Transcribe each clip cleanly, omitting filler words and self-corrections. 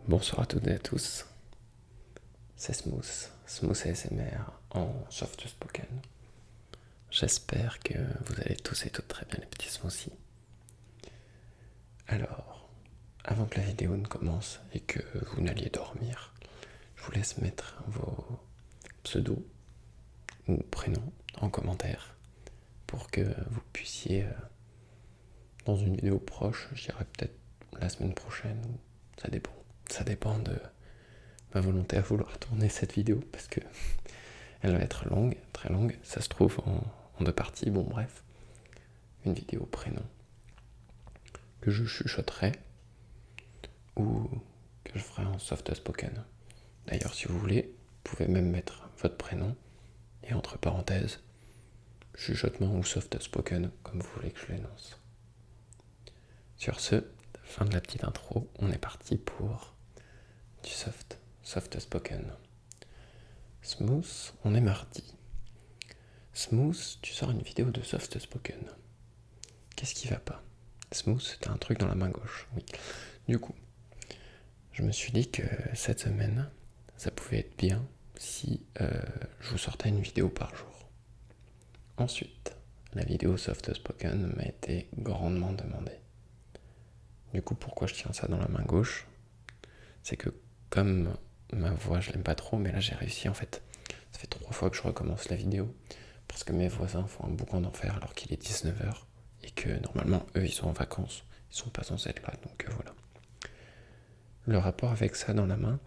Bonsoir à toutes et à tous, c'est Smooth ASMR en soft spoken. J'espère que vous allez tous et toutes très bien les petits smoothies. Alors, avant que la vidéo ne commence et que vous n'alliez dormir, je vous laisse mettre vos pseudos ou prénoms en commentaire pour que vous puissiez, dans une vidéo proche, je dirais peut-être la semaine prochaine, ça dépend. Ça dépend de ma volonté à vouloir tourner cette vidéo parce que elle va être longue, très longue, ça se trouve en deux parties, bon bref. Une vidéo prénom que je chuchoterai ou que je ferai en soft spoken. D'ailleurs, si vous voulez, vous pouvez même mettre votre prénom et entre parenthèses, chuchotement ou soft spoken, comme vous voulez que je l'énonce. Sur ce, fin de la petite intro, on est parti pour du soft spoken. Smooth, on est mardi. Smooth, tu sors une vidéo de soft spoken. Qu'est-ce qui va pas? Smooth, t'as un truc dans la main gauche, oui. Du coup, je me suis dit que cette semaine, ça pouvait être bien si je vous sortais une vidéo par jour. Ensuite, la vidéo soft spoken m'a été grandement demandée. Du coup, pourquoi je tiens ça dans la main gauche? C'est que comme ma voix, je l'aime pas trop, mais là j'ai réussi en fait. Ça fait 3 fois que je recommence la vidéo parce que mes voisins font un boucan d'enfer alors qu'il est 19h et que normalement eux ils sont en vacances, ils sont pas censés être là, donc voilà. Le rapport avec ça dans la main,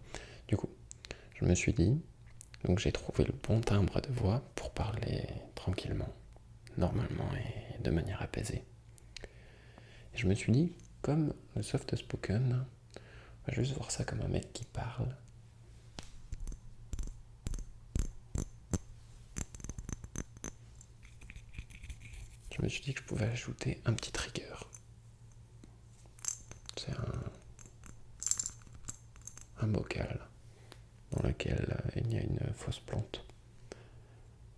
du coup, je me suis dit, donc j'ai trouvé le bon timbre de voix pour parler tranquillement, normalement et de manière apaisée. Et je me suis dit, comme le soft spoken, on va juste voir ça comme un mec qui parle. Je me suis dit que je pouvais ajouter un petit trigger. C'est un bocal dans lequel il y a une fausse plante.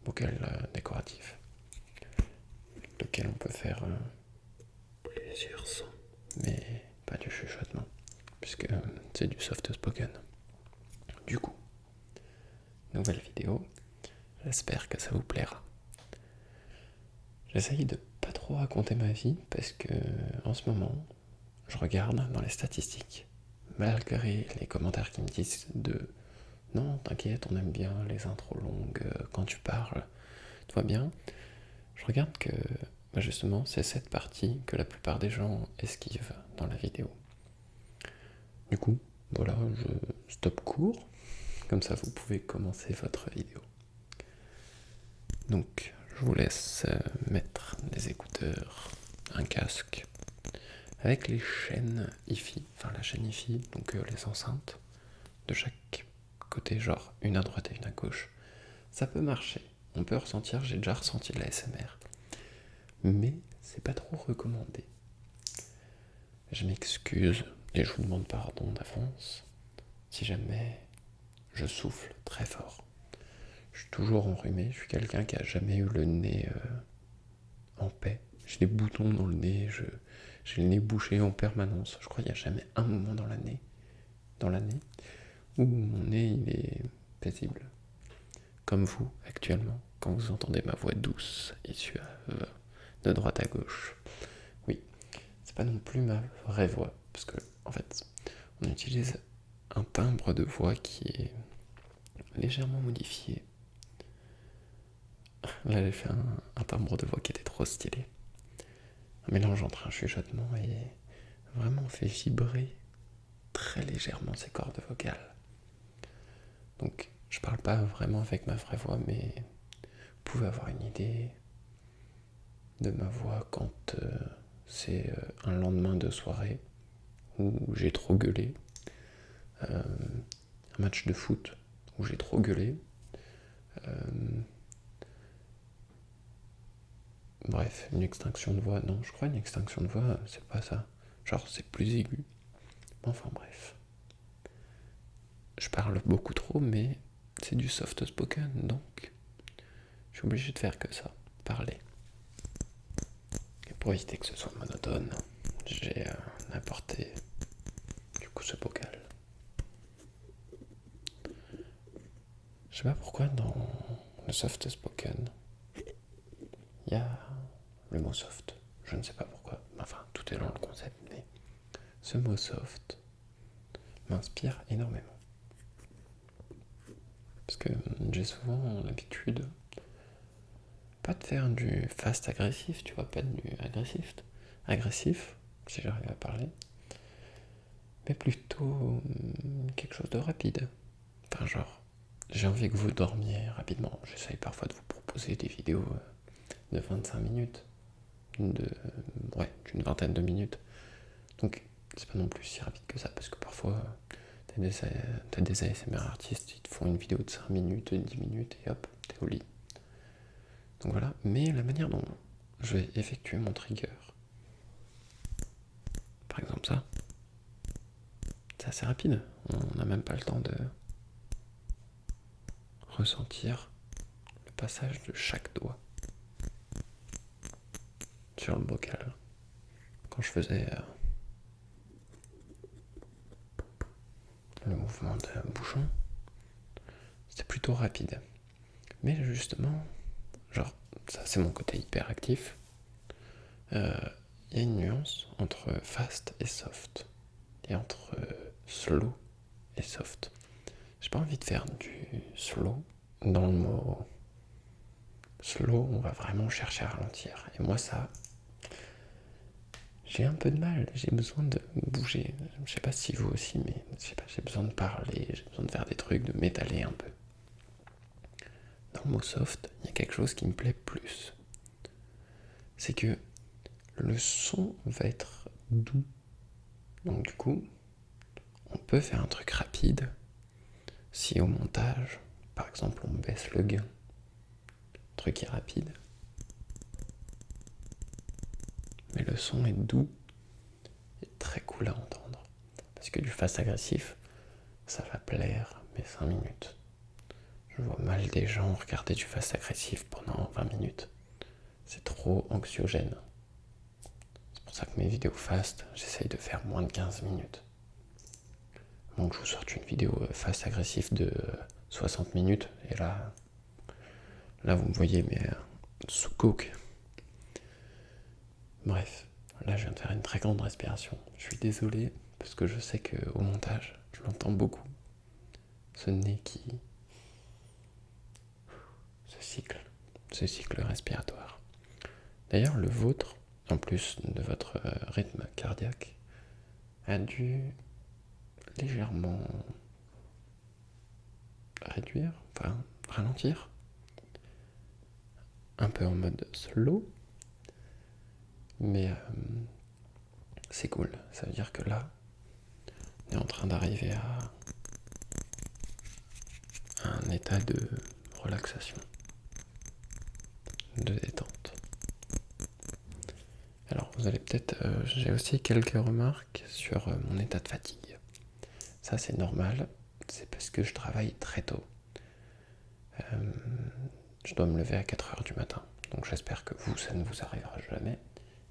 Bocal décoratif. Lequel on peut faire plusieurs sons, mais pas du chuchotement, puisque c'est du soft spoken. Du coup, nouvelle vidéo, j'espère que ça vous plaira. J'essaye de pas trop raconter ma vie parce que en ce moment, je regarde dans les statistiques, malgré les commentaires qui me disent de non, t'inquiète, on aime bien les intros longues, quand tu parles, tout va bien. Je regarde que justement, c'est cette partie que la plupart des gens esquivent dans la vidéo. Du coup, voilà, je stoppe court, comme ça vous pouvez commencer votre vidéo. Donc, je vous laisse mettre des écouteurs, un casque, avec les chaînes hi-fi, enfin la chaîne hi-fi, donc les enceintes, de chaque côté, genre une à droite et une à gauche. Ça peut marcher, on peut ressentir, j'ai déjà ressenti de la SMR, mais c'est pas trop recommandé. Je m'excuse et je vous demande pardon d'avance si jamais je souffle très fort. Je suis toujours enrhumé, je suis quelqu'un qui a jamais eu le nez en paix. J'ai des boutons dans le nez, j'ai le nez bouché en permanence. Je crois qu'il n'y a jamais un moment dans l'année où mon nez il est paisible. Comme vous actuellement, quand vous entendez ma voix douce et suave de droite à gauche. Oui, c'est pas non plus ma vraie voix, parce que en fait, on utilise un timbre de voix qui est légèrement modifié. Là, j'ai fait un timbre de voix qui était trop stylé. Un mélange entre un chuchotement et vraiment fait vibrer très légèrement ses cordes vocales. Donc, je parle pas vraiment avec ma vraie voix, mais vous pouvez avoir une idée de ma voix quand c'est un lendemain de soirée où j'ai trop gueulé, un match de foot où j'ai trop gueulé, bref, une extinction de voix. Non, je crois une extinction de voix, c'est pas ça. Genre, c'est plus aigu. Enfin, bref. Je parle beaucoup trop, mais c'est du soft spoken, donc je suis obligé de faire que ça, parler. Et pour éviter que ce soit monotone, j'ai apporté du coup ce bocal. sais pas pourquoi dans le soft spoken, il y a le mot soft. Je ne sais pas pourquoi. Enfin, tout est dans le concept, mais ce mot soft m'inspire énormément. Parce que j'ai souvent l'habitude, pas de faire du fast agressif, tu vois, pas du agressif, si j'arrive à parler, mais plutôt quelque chose de rapide. Enfin, genre, j'ai envie que vous dormiez rapidement. J'essaye parfois de vous proposer des vidéos de 25 minutes, d'une vingtaine de minutes. Donc, c'est pas non plus si rapide que ça, parce que parfois, t'as des ASMR artistes, ils te font une vidéo de 5 minutes, 10 minutes, et hop, t'es au lit. Donc voilà, mais la manière dont je vais effectuer mon trigger, par exemple ça, c'est assez rapide. On n'a même pas le temps de ressentir le passage de chaque doigt sur le bocal. Quand je faisais le mouvement de bouchon, c'était plutôt rapide. Mais justement, genre, ça c'est mon côté hyperactif. Il y a une nuance entre fast et soft, et entre slow et soft. J'ai pas envie de faire du slow. Dans le mot slow, on va vraiment chercher à ralentir. Et moi, ça, j'ai un peu de mal. J'ai besoin de bouger. Je sais pas si vous aussi, mais je sais pas, j'ai besoin de parler, j'ai besoin de faire des trucs, de m'étaler un peu. Dans le mot soft, il y a quelque chose qui me plaît plus. C'est que le son va être doux. Donc du coup, on peut faire un truc rapide si au montage, par exemple, on baisse le gain. Le truc est rapide. Mais le son est doux et très cool à entendre. Parce que du fast agressif, ça va plaire, mais 5 minutes. Je vois mal des gens regarder du fast agressif pendant 20 minutes. C'est trop anxiogène. C'est pour ça que mes vidéos fast, j'essaye de faire moins de 15 minutes. Donc je vous sorte une vidéo fast agressif de 60 minutes, et là vous me voyez, mais sous coke. Bref, là je viens de faire une très grande respiration. Je suis désolé, parce que je sais qu'au montage, je l'entends beaucoup. Ce nez qui... ce cycle respiratoire. D'ailleurs, le vôtre, en plus de votre rythme cardiaque, a dû légèrement réduire, enfin ralentir, un peu en mode slow, mais c'est cool. Ça veut dire que là, on est en train d'arriver à un état de relaxation, de détente. Alors, vous allez peut-être... j'ai aussi quelques remarques sur mon état de fatigue. Ça, c'est normal. C'est parce que je travaille très tôt. Je dois me lever à 4h du matin. Donc j'espère que vous, ça ne vous arrivera jamais.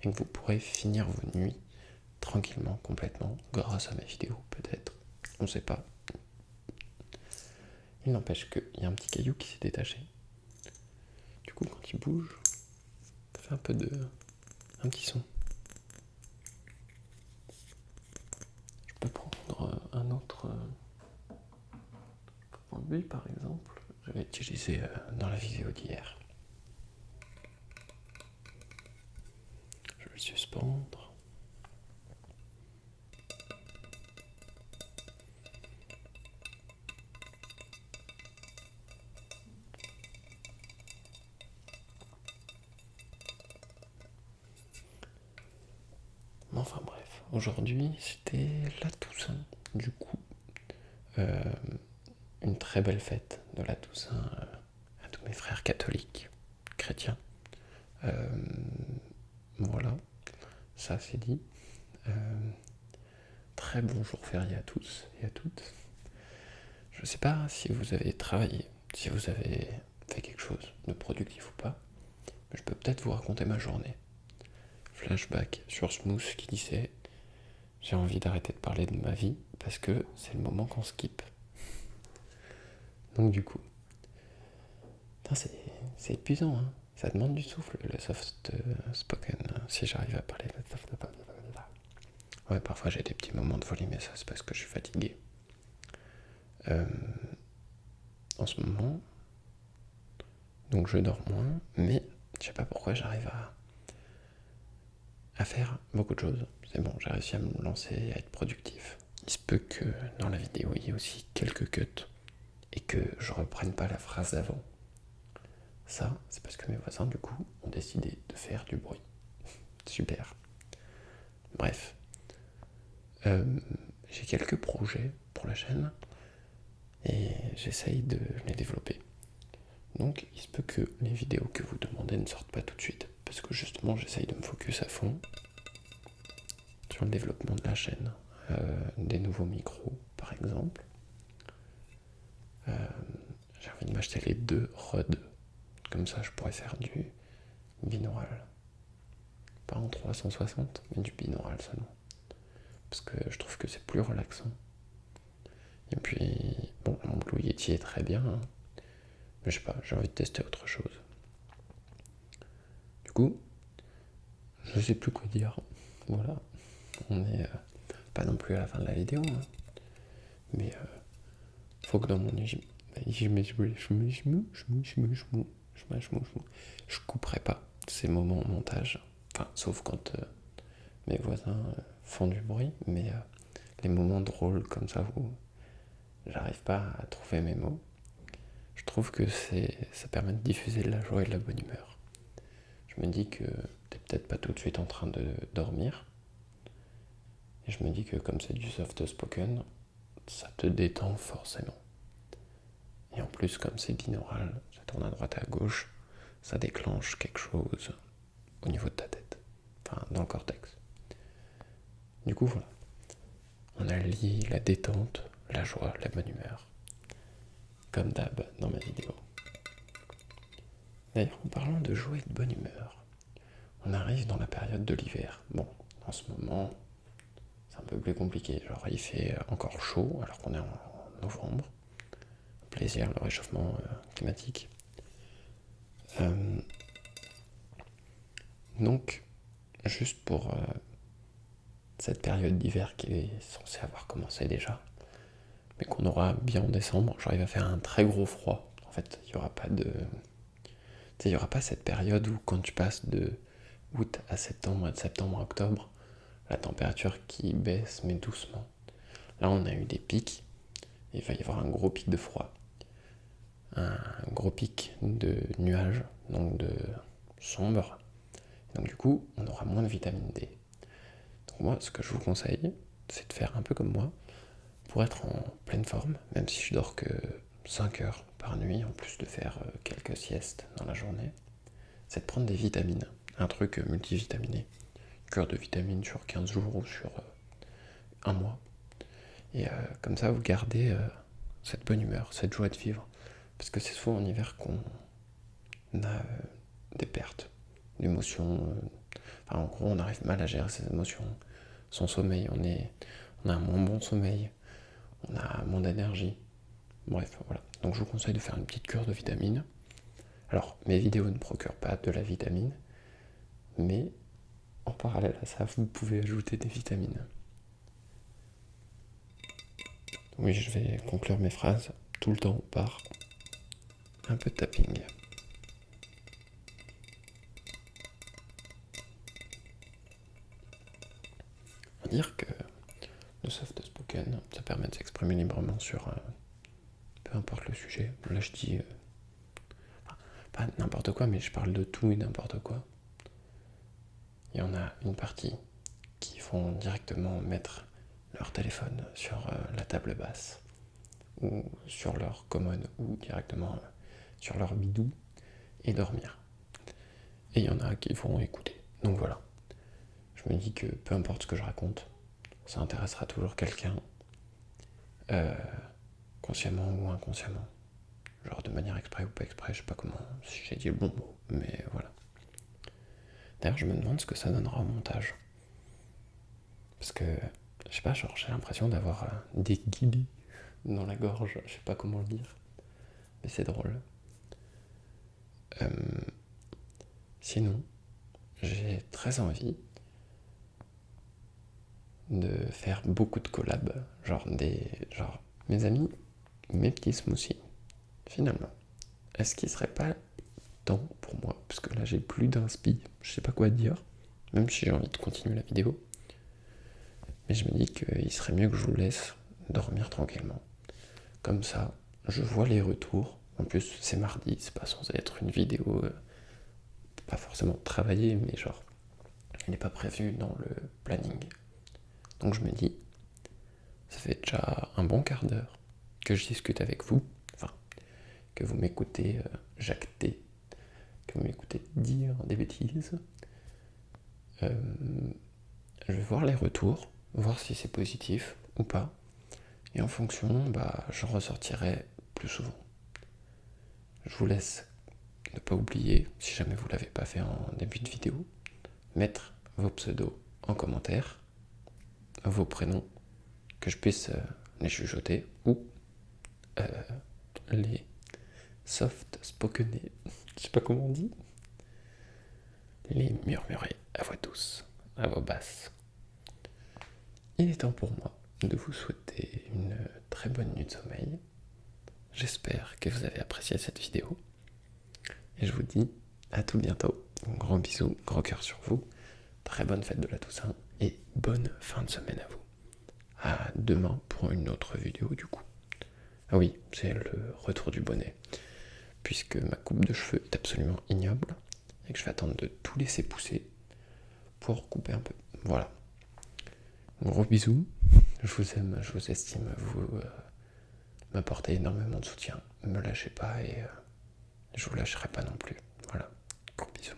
Et que vous pourrez finir vos nuits tranquillement, complètement, grâce à mes vidéos, peut-être. On ne sait pas. Il n'empêche qu'il y a un petit caillou qui s'est détaché. Du coup, quand il bouge, ça fait un petit son. Je peux prendre un autre... lui, par exemple, je vais utiliser dans la vidéo d'hier. Je vais le suspendre. Enfin bref, aujourd'hui c'était la Toussaint, du coup, une très belle fête de la Toussaint à tous mes frères catholiques, chrétiens. Voilà, ça c'est dit. Très bon jour férié à tous et à toutes. Je ne sais pas si vous avez travaillé, si vous avez fait quelque chose de productif ou pas, mais je peux peut-être vous raconter ma journée. Flashback sur Smooth qui disait « J'ai envie d'arrêter de parler de ma vie parce que c'est le moment qu'on skip ». Donc du coup, Non, c'est épuisant, hein. Ça demande du souffle, le soft spoken, si j'arrive à parler. Ouais, parfois j'ai des petits moments de folie, mais ça c'est parce que je suis fatigué. En ce moment, donc je dors moins, mais je sais pas pourquoi j'arrive à faire beaucoup de choses. C'est bon, j'ai réussi à me lancer et à être productif. Il se peut que dans la vidéo, il y ait aussi quelques cuts et que je reprenne pas la phrase d'avant. Ça, c'est parce que mes voisins, du coup, ont décidé de faire du bruit. Super. Bref. J'ai quelques projets pour la chaîne et j'essaye de les développer. Donc, il se peut que les vidéos que vous demandez ne sortent pas tout de suite, parce que justement, j'essaye de me focus à fond sur le développement de la chaîne. Des nouveaux micros, par exemple. J'ai envie de m'acheter les 2 Rode. Comme ça, je pourrais faire du binaural. Pas en 360, mais du binaural seulement. Parce que je trouve que c'est plus relaxant. Et puis, bon, mon Blue Yeti est très bien, hein, mais je sais pas, j'ai envie de tester autre chose. Du coup, je sais plus quoi dire. Voilà, on est pas non plus à la fin de la vidéo, hein, mais faut que dans mon je couperai pas ces moments au montage. Enfin, sauf quand mes voisins font du bruit, mais les moments drôles comme ça où j'arrive pas à trouver mes mots, je trouve que ça permet de diffuser de la joie et de la bonne humeur. Je me dis que t'es peut-être pas tout de suite en train de dormir, et je me dis que comme c'est du soft spoken, ça te détend forcément. Et en plus, comme c'est binaural, ça tourne à droite et à gauche, ça déclenche quelque chose au niveau de ta tête, enfin dans le cortex. Du coup, voilà. On allie la détente, la joie, la bonne humeur, comme d'hab dans ma vidéo. D'ailleurs, en parlant de joie et de bonne humeur, on arrive dans la période de l'hiver. Bon, en ce moment, c'est un peu plus compliqué. Genre, il fait encore chaud alors qu'on est en novembre. Plaisir, le réchauffement climatique. Donc, juste pour cette période d'hiver qui est censée avoir commencé déjà, mais qu'on aura bien en décembre, j'arrive à faire un très gros froid. En fait, il n'y aura pas il n'y aura pas cette période où quand tu passes de août à septembre et de septembre à octobre, la température qui baisse mais doucement. Là, on a eu des pics, et il va y avoir un gros pic de froid, un gros pic de nuages, donc de sombre. Donc du coup, on aura moins de vitamine D. Donc moi, ce que je vous conseille, c'est de faire un peu comme moi, pour être en pleine forme, même si je dors que 5 heures par nuit, en plus de faire quelques siestes dans la journée, c'est de prendre des vitamines, un truc multivitaminé, cure de vitamines sur 15 jours ou sur un mois. Et comme ça, vous gardez cette bonne humeur, cette joie de vivre. Parce que c'est souvent en hiver qu'on a des pertes d'émotions. Enfin, en gros, on arrive mal à gérer ses émotions. Son sommeil, on a un moins bon sommeil, on a moins d'énergie. Bref, voilà. Donc je vous conseille de faire une petite cure de vitamines. Alors, mes vidéos ne procurent pas de la vitamine, mais en parallèle à ça, vous pouvez ajouter des vitamines. Oui, je vais conclure mes phrases tout le temps par un peu de tapping. On va dire que le soft spoken, ça permet de s'exprimer librement sur peu importe le sujet. Là, je dis pas n'importe quoi, mais je parle de tout et n'importe quoi. Il y en a une partie qui vont directement mettre leur téléphone sur la table basse ou sur leur commode ou directement sur leur bidou et dormir. Et il y en a qui vont écouter. Donc voilà. Je me dis que peu importe ce que je raconte, ça intéressera toujours quelqu'un, consciemment ou inconsciemment. Genre de manière exprès ou pas exprès, je sais pas comment, si j'ai dit le bon mot, mais voilà. D'ailleurs, je me demande ce que ça donnera au montage. Parce que, je sais pas, genre j'ai l'impression d'avoir des guillis dans la gorge, je sais pas comment le dire, mais c'est drôle. Sinon, j'ai très envie de faire beaucoup de collabs, genre mes amis, mes petits smoothies. Finalement, est-ce qu'il serait pas temps pour moi, parce que là j'ai plus d'inspi, je sais pas quoi dire, même si j'ai envie de continuer la vidéo, mais je me dis qu'il serait mieux que je vous laisse dormir tranquillement. Comme ça, je vois les retours. En plus, c'est mardi, c'est pas censé être une vidéo, pas forcément travaillée, mais genre, elle n'est pas prévue dans le planning. Donc je me dis, ça fait déjà un bon quart d'heure que je discute avec vous, enfin, que vous m'écoutez jacter, que vous m'écoutez dire des bêtises. Je vais voir les retours, voir si c'est positif ou pas. Et en fonction, je ressortirai plus souvent. Je vous laisse ne pas oublier, si jamais vous ne l'avez pas fait en début de vidéo, mettre vos pseudos en commentaire, vos prénoms, que je puisse les chuchoter, ou les soft spokenés, je sais pas comment on dit, les murmurer à voix douce, à voix basse. Il est temps pour moi de vous souhaiter une très bonne nuit de sommeil. J'espère que vous avez apprécié cette vidéo. Et je vous dis à tout bientôt. Gros bisous, gros cœur sur vous. Très bonne fête de la Toussaint et bonne fin de semaine à vous. À demain pour une autre vidéo du coup. Ah oui, c'est le retour du bonnet. Puisque ma coupe de cheveux est absolument ignoble et que je vais attendre de tout laisser pousser pour couper un peu. Voilà. Gros bisous. Je vous aime, je vous estime. Vous m'apportez énormément de soutien. Ne me lâchez pas et je vous lâcherai pas non plus. Voilà. Gros bisous.